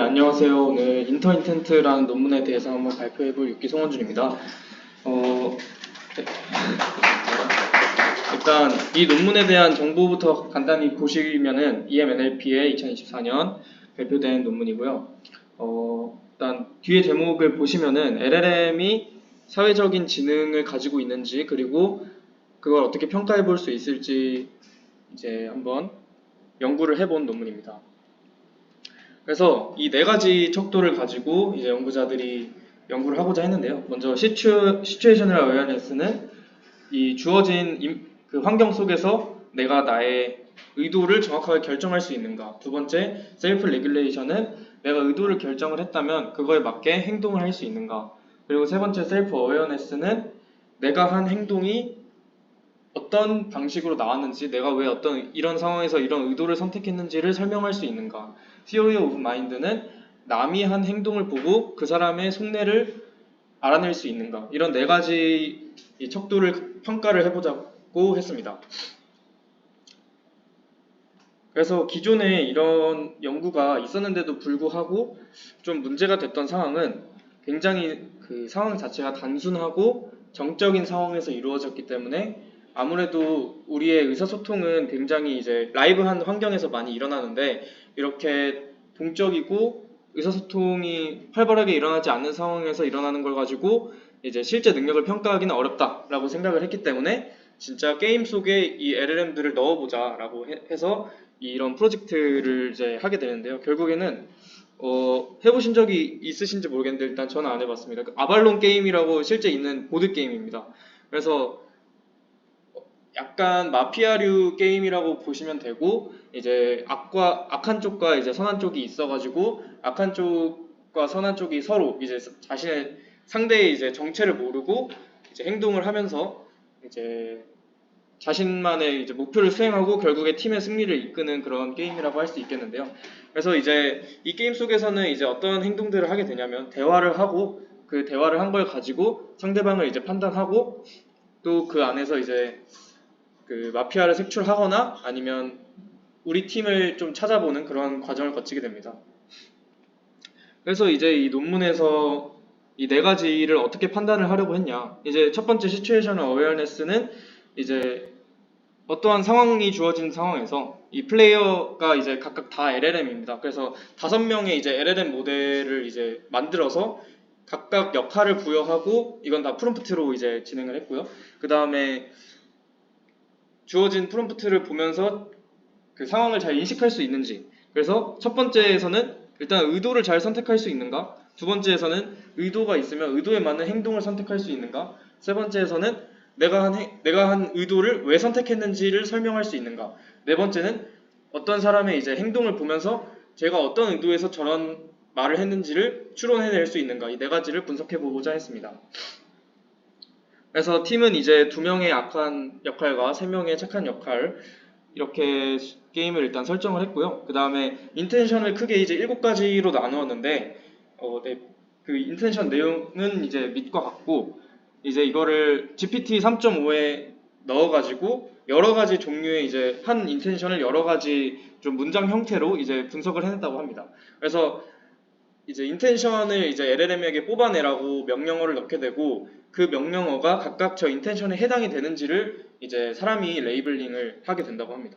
안녕하세요. 오늘 인터인텐트라는 논문에 대해서 한번 발표해볼 육기 송원준입니다. 네. 일단 이 논문에 대한 정보부터 간단히 보시면은 EMNLP의 2024년 발표된 논문이고요. 일단 뒤에 제목을 보시면은 LLM이 사회적인 지능을 가지고 있는지 그리고 그걸 어떻게 평가해 볼 수 있을지 이제 한번 연구를 해본 논문입니다. 그래서 이 네 가지 척도를 가지고 이제 연구자들이 연구를 하고자 했는데요. 먼저 시츄에이셔널 어웨어네스는 이 주어진 그 환경 속에서 내가 나의 의도를 정확하게 결정할 수 있는가. 두 번째, 셀프 레귤레이션은 내가 의도를 결정을 했다면 그거에 맞게 행동을 할 수 있는가. 그리고 세 번째, 셀프 어웨어네스는 내가 한 행동이 어떤 방식으로 나왔는지, 내가 왜 어떤 이런 상황에서 이런 의도를 선택했는지를 설명할 수 있는가. Theory of Mind는 남이 한 행동을 보고 그 사람의 속내를 알아낼 수 있는가. 이런 네 가지 이 척도를 평가를 해보자고 했습니다. 그래서 기존에 이런 연구가 있었는데도 불구하고 좀 문제가 됐던 상황은 굉장히 그 상황 자체가 단순하고 정적인 상황에서 이루어졌기 때문에 아무래도 우리의 의사소통은 굉장히 이제 라이브한 환경에서 많이 일어나는데 이렇게 동적이고 의사소통이 활발하게 일어나지 않는 상황에서 일어나는 걸 가지고 이제 실제 능력을 평가하기는 어렵다라고 생각을 했기 때문에 진짜 게임 속에 이 LLM들을 넣어보자라고 해서 이런 프로젝트를 이제 하게 되는데요. 결국에는 해보신 적이 있으신지 모르겠는데 일단 저는 안 해봤습니다. 아발론 게임이라고 실제 있는 보드 게임입니다. 그래서 약간 마피아류 게임이라고 보시면 되고 이제 악한 쪽과 이제 선한 쪽이 있어가지고 악한 쪽과 선한 쪽이 서로 이제 자신의 상대의 이제 정체를 모르고 이제 행동을 하면서 이제 자신만의 이제 목표를 수행하고 결국에 팀의 승리를 이끄는 그런 게임이라고 할 수 있겠는데요. 그래서 이제 이 게임 속에서는 이제 어떤 행동들을 하게 되냐면 대화를 하고 그 대화를 한 걸 가지고 상대방을 이제 판단하고 또 그 안에서 이제 그 마피아를 색출하거나 아니면 우리 팀을 좀 찾아보는 그런 과정을 거치게 됩니다. 그래서 이제 이 논문에서 이 네 가지를 어떻게 판단을 하려고 했냐. 이제 첫 번째 시츄에이셔널 어웨어네스는 이제 어떠한 상황이 주어진 상황에서 이 플레이어가 이제 각각 다 LLM입니다. 그래서 5명의 이제 LLM 모델을 이제 만들어서 각각 역할을 부여하고 이건 다 프롬프트로 이제 진행을 했고요. 그 다음에 주어진 프롬프트를 보면서 그 상황을 잘 인식할 수 있는지. 그래서 첫 번째에서는 일단 의도를 잘 선택할 수 있는가. 두 번째에서는 의도가 있으면 의도에 맞는 행동을 선택할 수 있는가. 세 번째에서는 내가 한 의도를 왜 선택했는지를 설명할 수 있는가. 네 번째는 어떤 사람의 이제 행동을 보면서 제가 어떤 의도에서 저런 말을 했는지를 추론해낼 수 있는가. 이 네 가지를 분석해보고자 했습니다. 그래서 팀은 이제 2명의 악한 역할과 3명의 착한 역할 이렇게 게임을 일단 설정을 했고요. 그 다음에 인텐션을 크게 이제 7가지로 나누었는데 네, 그 인텐션 내용은 이제 밑과 같고 이제 이거를 GPT 3.5에 넣어가지고 여러 가지 종류의 이제 한 인텐션을 여러 가지 좀 문장 형태로 이제 분석을 해냈다고 합니다. 그래서 이제 인텐션을 이제 LLM에게 뽑아내라고 명령어를 넣게 되고 그 명령어가 각각 저 인텐션에 해당이 되는지를 이제 사람이 레이블링을 하게 된다고 합니다.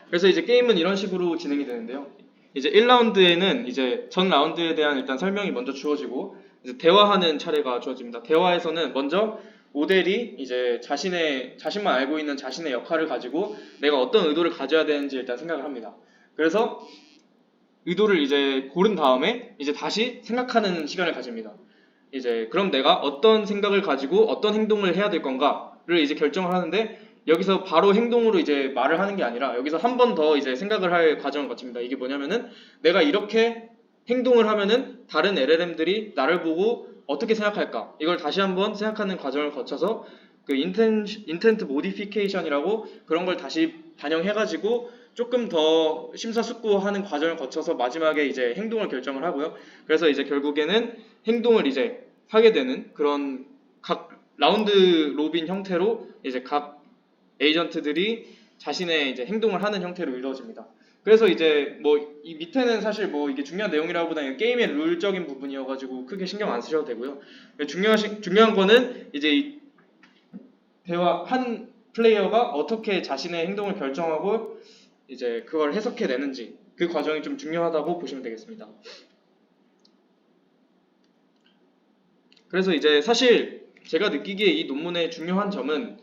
그래서 이제 게임은 이런 식으로 진행이 되는데요. 이제 1라운드에는 이제 전 라운드에 대한 일단 설명이 먼저 주어지고 이제 대화하는 차례가 주어집니다. 대화에서는 먼저 모델이 이제 자신만 알고 있는 자신의 역할을 가지고 내가 어떤 의도를 가져야 되는지 일단 생각을 합니다. 그래서 의도를 이제 고른 다음에 이제 다시 생각하는 시간을 가집니다. 이제 그럼 내가 어떤 생각을 가지고 어떤 행동을 해야 될 건가를 이제 결정을 하는데 여기서 바로 행동으로 이제 말을 하는 게 아니라 여기서 한 번 더 이제 생각을 할 과정을 거칩니다. 이게 뭐냐면은 내가 이렇게 행동을 하면은 다른 LLM들이 나를 보고 어떻게 생각할까? 이걸 다시 한번 생각하는 과정을 거쳐서 그 인텐트 모디피케이션이라고 그런 걸 다시 반영해가지고 조금 더 심사숙고하는 과정을 거쳐서 마지막에 이제 행동을 결정을 하고요. 그래서 이제 결국에는 행동을 이제 하게 되는 그런 각 라운드 로빈 형태로 이제 각 에이전트들이 자신의 이제 행동을 하는 형태로 이루어집니다. 그래서 이제 뭐 이 밑에는 사실 뭐 이게 중요한 내용이라기보다는 게임의 룰적인 부분이어가지고 크게 신경 안 쓰셔도 되고요. 중요한 거는 이제 이 대화 한 플레이어가 어떻게 자신의 행동을 결정하고 이제 그걸 해석해내는지 그 과정이 좀 중요하다고 보시면 되겠습니다. 그래서 이제 사실 제가 느끼기에 이 논문의 중요한 점은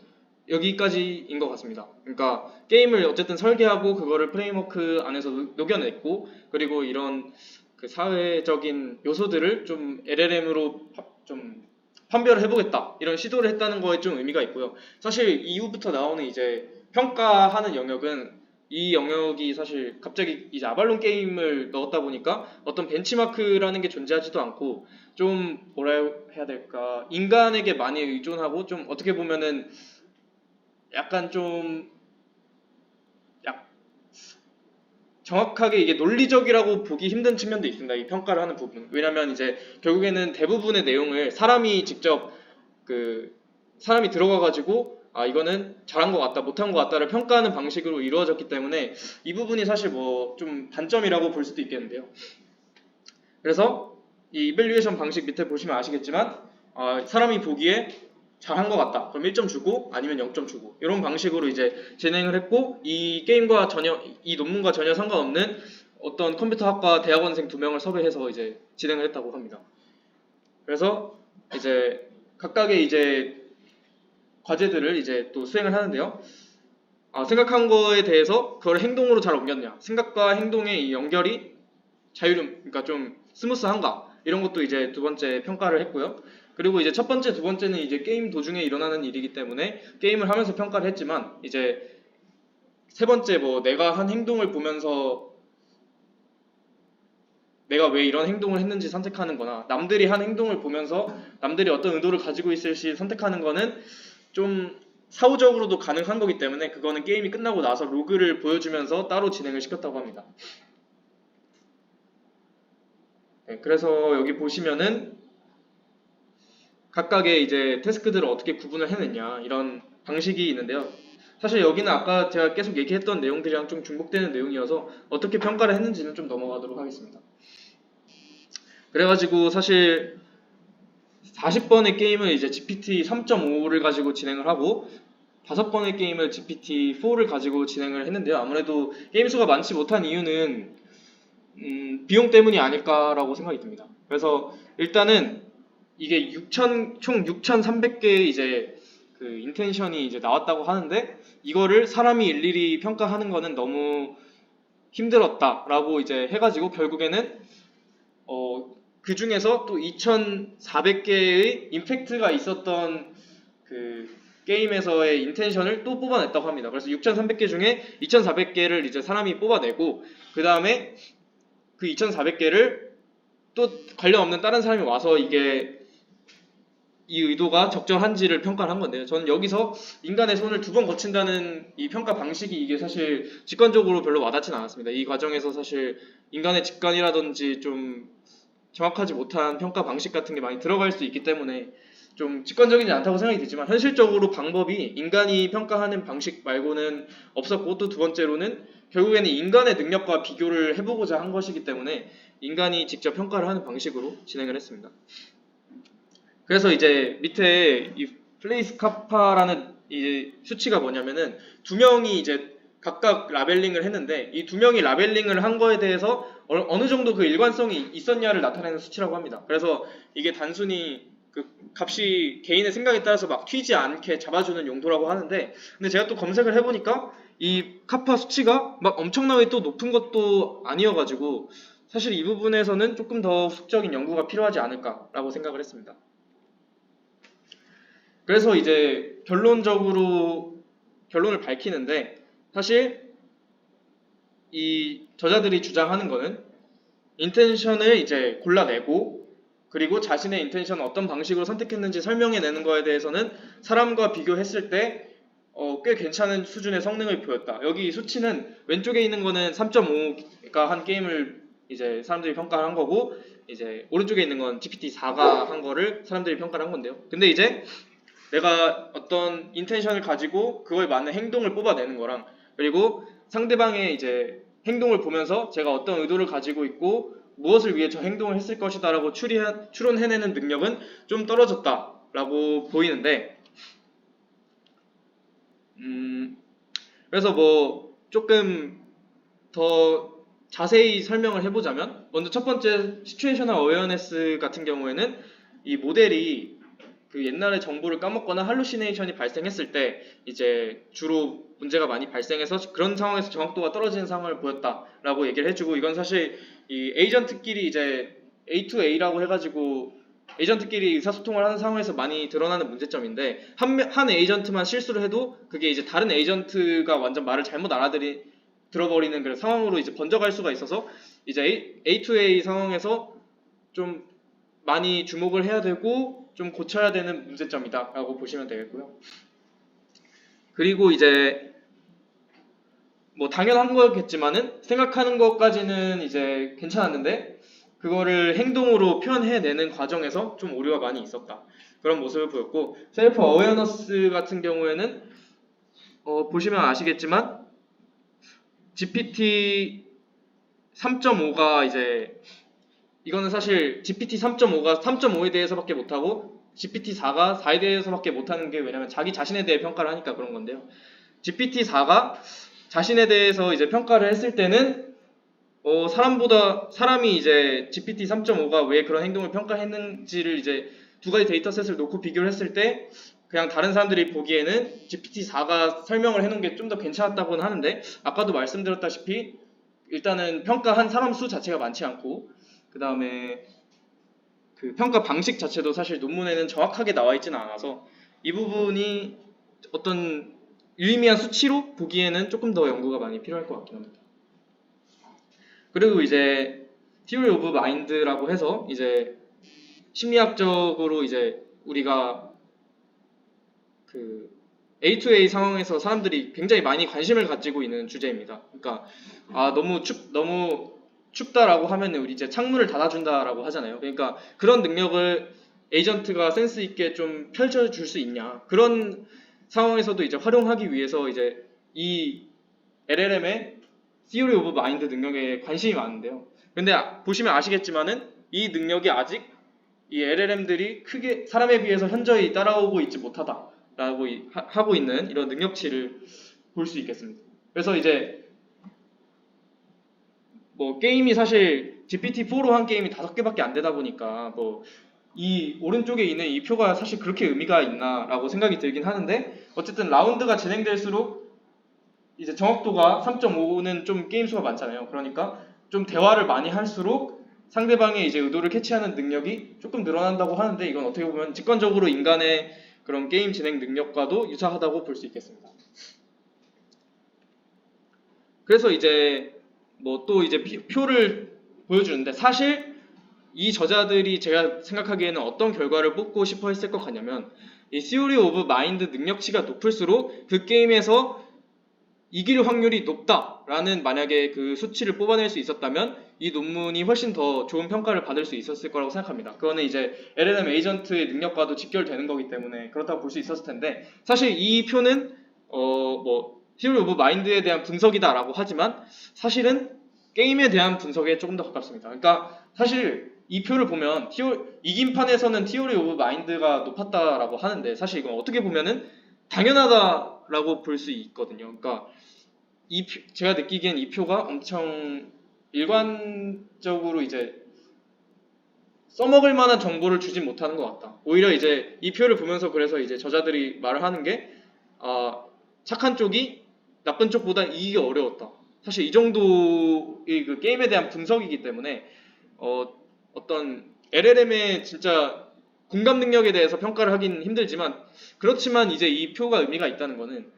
여기까지인 것 같습니다. 그러니까 게임을 어쨌든 설계하고 그거를 프레임워크 안에서 녹여냈고 그리고 이런 그 사회적인 요소들을 좀 LLM으로 좀 판별을 해보겠다 이런 시도를 했다는 거에 좀 의미가 있고요. 사실 이후부터 나오는 이제 평가하는 영역은 이 영역이 사실 갑자기 이제 아발론 게임을 넣었다 보니까 어떤 벤치마크라는 게 존재하지도 않고 좀 뭐라 해야 될까 인간에게 많이 의존하고 좀 어떻게 보면은 약간 좀 정확하게 이게 논리적이라고 보기 힘든 측면도 있습니다. 이 평가를 하는 부분. 왜냐면 이제 결국에는 대부분의 내용을 사람이 직접 사람이 들어가가지고 아 이거는 잘한 것 같다, 못한 것 같다를 평가하는 방식으로 이루어졌기 때문에 이 부분이 사실 뭐 좀 단점이라고 볼 수도 있겠는데요. 그래서 이 이밸류에이션 방식 밑에 보시면 아시겠지만 사람이 보기에 잘한 것 같다. 그럼 1점 주고 아니면 0점 주고 이런 방식으로 이제 진행을 했고 이 게임과 전혀 이 논문과 전혀 상관없는 어떤 컴퓨터학과 대학원생 2명을 섭외해서 이제 진행을 했다고 합니다. 그래서 이제 각각의 이제 과제들을 이제 또 수행을 하는데요. 생각한 거에 대해서 그걸 행동으로 잘 옮겼냐, 생각과 행동의 이 연결이 그러니까 좀 스무스한가 이런 것도 이제 두 번째 평가를 했고요. 그리고 이제 첫 번째, 두 번째는 이제 게임 도중에 일어나는 일이기 때문에 게임을 하면서 평가를 했지만 이제 세 번째 뭐 내가 한 행동을 보면서 내가 왜 이런 행동을 했는지 선택하는 거나 남들이 한 행동을 보면서 남들이 어떤 의도를 가지고 있을지 선택하는 거는 좀 사후적으로도 가능한 거기 때문에 그거는 게임이 끝나고 나서 로그를 보여주면서 따로 진행을 시켰다고 합니다. 네, 그래서 여기 보시면은 각각의 이제 태스크들을 어떻게 구분을 해냈냐 이런 방식이 있는데요. 사실 여기는 아까 제가 계속 얘기했던 내용들이랑 좀 중복되는 내용이어서 어떻게 평가를 했는지는 좀 넘어가도록 하겠습니다. 그래가지고 사실 40번의 게임을 이제 GPT 3.5를 가지고 진행을 하고 5번의 게임을 GPT 4를 가지고 진행을 했는데요. 아무래도 게임 수가 많지 못한 이유는 비용 때문이 아닐까라고 생각이 듭니다. 그래서 일단은 이게 총 6,300개의 이제 그 인텐션이 이제 나왔다고 하는데 이거를 사람이 일일이 평가하는 거는 너무 힘들었다라고 이제 해가지고 결국에는 그 중에서 또 2,400개의 임팩트가 있었던 그 게임에서의 인텐션을 또 뽑아냈다고 합니다. 그래서 6,300개 중에 2,400개를 이제 사람이 뽑아내고 그 다음에 그 2,400개를 또 관련 없는 다른 사람이 와서 이게 이 의도가 적절한지를 평가를 한 건데요. 저는 여기서 인간의 손을 2번 거친다는 이 평가 방식이 이게 사실 직관적으로 별로 와닿진 않았습니다. 이 과정에서 사실 인간의 직관이라든지 좀 정확하지 못한 평가 방식 같은 게 많이 들어갈 수 있기 때문에 좀 직관적이지 않다고 생각이 들지만 현실적으로 방법이 인간이 평가하는 방식 말고는 없었고 또 두 번째로는 결국에는 인간의 능력과 비교를 해보고자 한 것이기 때문에 인간이 직접 평가를 하는 방식으로 진행을 했습니다. 그래서 이제 밑에 이 플레이스 카파라는 이 수치가 뭐냐면은 2명이 이제 각각 라벨링을 했는데 이 2명이 라벨링을 한 거에 대해서 어느 정도 그 일관성이 있었냐를 나타내는 수치라고 합니다. 그래서 이게 단순히 그 값이 개인의 생각에 따라서 막 튀지 않게 잡아주는 용도라고 하는데 근데 제가 또 검색을 해보니까 이 카파 수치가 막 엄청나게 또 높은 것도 아니어가지고 사실 이 부분에서는 조금 더 후속적인 연구가 필요하지 않을까라고 생각을 했습니다. 그래서 이제 결론을 밝히는데 사실 이 저자들이 주장하는 거는 인텐션을 이제 골라내고 그리고 자신의 인텐션을 어떤 방식으로 선택했는지 설명해내는 거에 대해서는 사람과 비교했을 때 꽤 괜찮은 수준의 성능을 보였다. 여기 수치는 왼쪽에 있는 거는 3.5가 한 게임을 이제 사람들이 평가를 한 거고 이제 오른쪽에 있는 건 GPT-4가 한 거를 사람들이 평가를 한 건데요. 근데 이제 내가 어떤 인텐션을 가지고 그거에 맞는 행동을 뽑아내는 거랑 그리고 상대방의 이제 행동을 보면서 제가 어떤 의도를 가지고 있고 무엇을 위해 저 행동을 했을 것이다라고 추론해내는 능력은 좀 떨어졌다라고 보이는데, 그래서 뭐 조금 더 자세히 설명을 해보자면, 먼저 첫 번째 시츄에이셔널 어웨어네스 같은 경우에는 이 모델이 그 옛날에 정보를 까먹거나 할루시네이션이 발생했을 때 이제 주로 문제가 많이 발생해서 그런 상황에서 정확도가 떨어지는 상황을 보였다라고 얘기를 해주고, 이건 사실 이 에이전트끼리 이제 A2A라고 해가지고 에이전트끼리 의사소통을 하는 상황에서 많이 드러나는 문제점인데, 한 에이전트만 실수를 해도 그게 이제 다른 에이전트가 완전 말을 잘못 들어버리는 그런 상황으로 이제 번져갈 수가 있어서 이제 A2A 상황에서 좀 많이 주목을 해야 되고 좀 고쳐야 되는 문제점이다 라고 보시면 되겠고요. 그리고 이제 뭐 당연한 거겠지만은 생각하는 것까지는 이제 괜찮았는데 그거를 행동으로 표현해내는 과정에서 좀 오류가 많이 있었다, 그런 모습을 보였고, 셀프 어웨어너스 같은 경우에는 보시면 아시겠지만 GPT 3.5가 이제, 이거는 사실 GPT 3.5가 3.5에 대해서밖에 못하고 GPT-4가 4에 대해서밖에 못하는 게, 왜냐면 자기 자신에 대해 평가를 하니까 그런 건데요. GPT-4가 자신에 대해서 이제 평가를 했을 때는 사람이 이제 GPT 3.5가 왜 그런 행동을 평가했는지를 이제 두 가지 데이터셋을 놓고 비교를 했을 때 그냥 다른 사람들이 보기에는 GPT-4가 설명을 해놓은 게 좀 더 괜찮았다고는 하는데, 아까도 말씀드렸다시피 일단은 평가한 사람 수 자체가 많지 않고, 그 다음에 그 평가 방식 자체도 사실 논문에는 정확하게 나와 있지는 않아서 이 부분이 어떤 유의미한 수치로 보기에는 조금 더 연구가 많이 필요할 것 같긴 합니다. 그리고 이제 Theory of Mind라고 해서 이제 심리학적으로 이제 우리가 그 A2A 상황에서 사람들이 굉장히 많이 관심을 가지고 있는 주제입니다. 그러니까 너무 춥다라고 하면 우리 이제 창문을 닫아준다라고 하잖아요. 그러니까 그런 능력을 에이전트가 센스 있게 좀 펼쳐줄 수 있냐, 그런 상황에서도 이제 활용하기 위해서 이제 이 LLM의 Theory of Mind 능력에 관심이 많은데요. 근데 보시면 아시겠지만은 이 능력이 아직 이 LLM들이 크게 사람에 비해서 현저히 따라오고 있지 못하다라고 하고 있는 이런 능력치를 볼 수 있겠습니다. 그래서 이제 뭐 게임이 사실 GPT-4로 한 게임이 5개밖에 안 되다 보니까 뭐 이 오른쪽에 있는 이 표가 사실 그렇게 의미가 있나라고 생각이 들긴 하는데, 어쨌든 라운드가 진행될수록 이제 정확도가 3.5는 좀 게임 수가 많잖아요. 그러니까 좀 대화를 많이 할수록 상대방의 이제 의도를 캐치하는 능력이 조금 늘어난다고 하는데, 이건 어떻게 보면 직관적으로 인간의 그런 게임 진행 능력과도 유사하다고 볼 수 있겠습니다. 그래서 이제 뭐 또 이제 표를 보여주는데, 사실 이 저자들이 제가 생각하기에는 어떤 결과를 뽑고 싶어 했을 것 같냐면, 이 Theory of Mind 능력치가 높을수록 그 게임에서 이길 확률이 높다라는 만약에 그 수치를 뽑아낼 수 있었다면 이 논문이 훨씬 더 좋은 평가를 받을 수 있었을 거라고 생각합니다. 그거는 이제 LLM 에이전트의 능력과도 직결되는 거기 때문에 그렇다고 볼 수 있었을 텐데, 사실 이 표는 뭐 Theory of Mind에 대한 분석이다라고 하지만 사실은 게임에 대한 분석에 조금 더 가깝습니다. 그러니까 사실 이 표를 보면 이긴 판에서는 Theory of Mind가 높았다라고 하는데, 사실 이건 어떻게 보면은 당연하다라고 볼 수 있거든요. 그러니까 제가 느끼기엔 이 표가 엄청 일관적으로 이제 써먹을 만한 정보를 주진 못하는 것 같다. 오히려 이제 이 표를 보면서 그래서 이제 저자들이 말을 하는 게 착한 쪽이 나쁜 쪽보다 이기기 어려웠다. 사실 이 정도의 그 게임에 대한 분석이기 때문에 어떤 LLM의 진짜 공감 능력에 대해서 평가를 하긴 힘들지만, 그렇지만 이제 이 표가 의미가 있다는 거는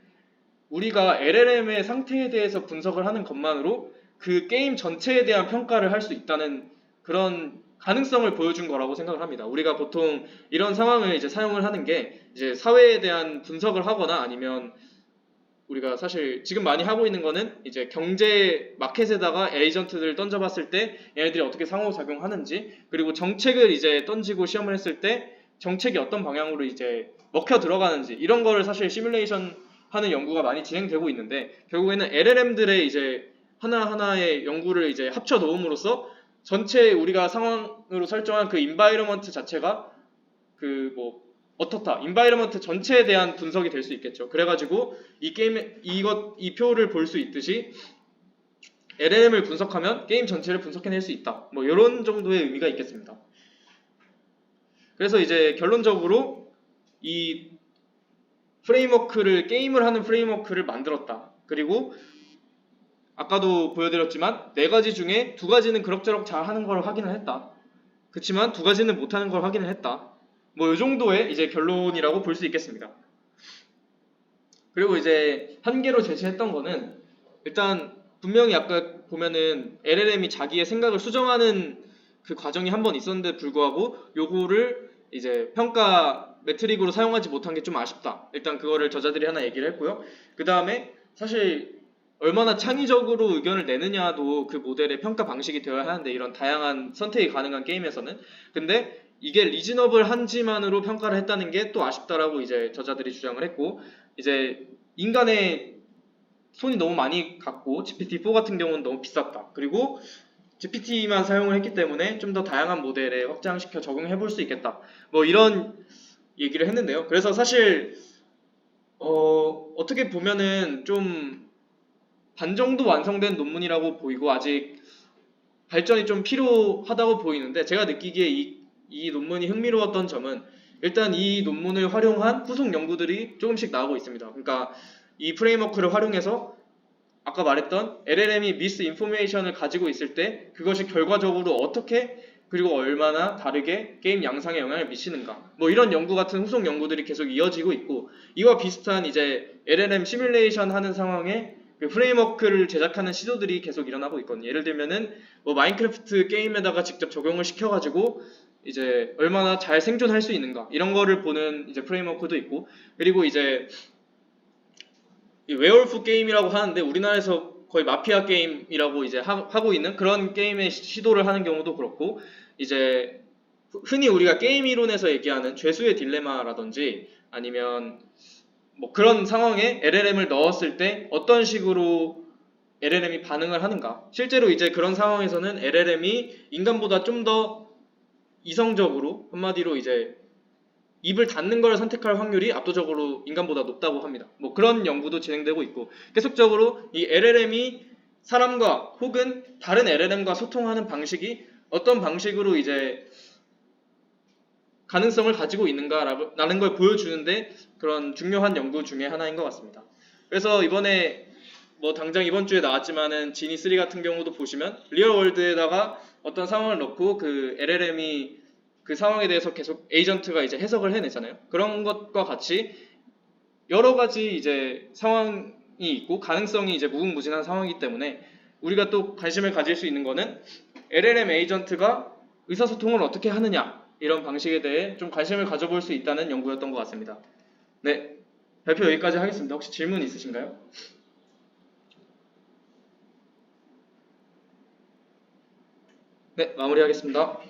우리가 LLM의 상태에 대해서 분석을 하는 것만으로 그 게임 전체에 대한 평가를 할 수 있다는 그런 가능성을 보여준 거라고 생각을 합니다. 우리가 보통 이런 상황을 이제 사용을 하는 게 이제 사회에 대한 분석을 하거나, 아니면 우리가 사실 지금 많이 하고 있는 거는 이제 경제 마켓에다가 에이전트들을 던져봤을 때 얘네들이 어떻게 상호작용하는지, 그리고 정책을 이제 던지고 시험을 했을 때 정책이 어떤 방향으로 이제 먹혀 들어가는지, 이런 거를 사실 시뮬레이션 하는 연구가 많이 진행되고 있는데, 결국에는 LLM들의 이제 하나하나의 연구를 이제 합쳐 놓음으로써 전체 우리가 상황으로 설정한 그 인바이러먼트 자체가 그 뭐 어떻다 인바이러먼트 전체에 대한 분석이 될 수 있겠죠. 그래가지고 이 게임에 이 표를 볼 수 있듯이 LLM을 분석하면 게임 전체를 분석해낼 수 있다. 뭐 이런 정도의 의미가 있겠습니다. 그래서 이제 결론적으로 이 프레임워크를 게임을 하는 프레임워크를 만들었다. 그리고 아까도 보여드렸지만 4가지 중에 2가지는 그럭저럭 잘 하는 걸 확인을 했다. 그렇지만 2가지는 못하는 걸 확인을 했다. 뭐 이 정도의 이제 결론이라고 볼 수 있겠습니다. 그리고 이제 한계로 제시했던 거는 일단 분명히 아까 보면은 LLM이 자기의 생각을 수정하는 그 과정이 한 번 있었는데 불구하고 요거를 이제 평가 매트릭으로 사용하지 못한 게 좀 아쉽다. 일단 그거를 저자들이 하나 얘기를 했고요. 그 다음에 사실 얼마나 창의적으로 의견을 내느냐도 그 모델의 평가 방식이 되어야 하는데 이런 다양한 선택이 가능한 게임에서는 근데 이게 리즈너블한지만으로 평가를 했다는 게 또 아쉽다라고 이제 저자들이 주장을 했고 이제 인간의 손이 너무 많이 갔고 GPT-4 같은 경우는 너무 비쌌다. 그리고 GPT만 사용을 했기 때문에 좀 더 다양한 모델에 확장시켜 적용해 볼 수 있겠다. 뭐 이런 얘기를 했는데요. 그래서 사실 어떻게 보면은 좀 반 정도 완성된 논문이라고 보이고 아직 발전이 좀 필요하다고 보이는데 제가 느끼기에 이 논문이 흥미로웠던 점은 일단 이 논문을 활용한 후속 연구들이 조금씩 나오고 있습니다. 그러니까 이 프레임워크를 활용해서 아까 말했던 LLM이 미스 인포메이션을 가지고 있을 때 그것이 결과적으로 어떻게 그리고 얼마나 다르게 게임 양상에 영향을 미치는가 뭐 이런 연구 같은 후속 연구들이 계속 이어지고 있고 이와 비슷한 이제 LLM 시뮬레이션 하는 상황에 그 프레임워크를 제작하는 시도들이 계속 일어나고 있거든요. 예를 들면은 뭐 마인크래프트 게임에다가 직접 적용을 시켜가지고 이제 얼마나 잘 생존할 수 있는가 이런 거를 보는 이제 프레임워크도 있고 그리고 이제 이 웨어울프 게임이라고 하는데 우리나라에서 거의 마피아 게임이라고 이제 하고 있는 그런 게임의 시도를 하는 경우도 그렇고 이제 흔히 우리가 게임 이론에서 얘기하는 죄수의 딜레마라든지 아니면 뭐 그런 상황에 LLM을 넣었을 때 어떤 식으로 LLM이 반응을 하는가 실제로 이제 그런 상황에서는 LLM이 인간보다 좀 더 이성적으로 한마디로 이제 입을 닫는 걸 선택할 확률이 압도적으로 인간보다 높다고 합니다. 뭐 그런 연구도 진행되고 있고 계속적으로 이 LLM이 사람과 혹은 다른 LLM과 소통하는 방식이 어떤 방식으로 이제 가능성을 가지고 있는가라는 걸 보여주는데 그런 중요한 연구 중에 하나인 것 같습니다. 그래서 이번에 뭐 당장 이번 주에 나왔지만은 지니 3 같은 경우도 보시면 리얼월드에다가 어떤 상황을 넣고 그 LLM이 그 상황에 대해서 계속 에이전트가 이제 해석을 해내잖아요. 그런 것과 같이 여러 가지 이제 상황이 있고 가능성이 이제 무궁무진한 상황이기 때문에 우리가 또 관심을 가질 수 있는 거는 LLM 에이전트가 의사소통을 어떻게 하느냐 이런 방식에 대해 좀 관심을 가져볼 수 있다는 연구였던 것 같습니다. 네, 발표 여기까지 하겠습니다. 혹시 질문 있으신가요? 네, 마무리하겠습니다.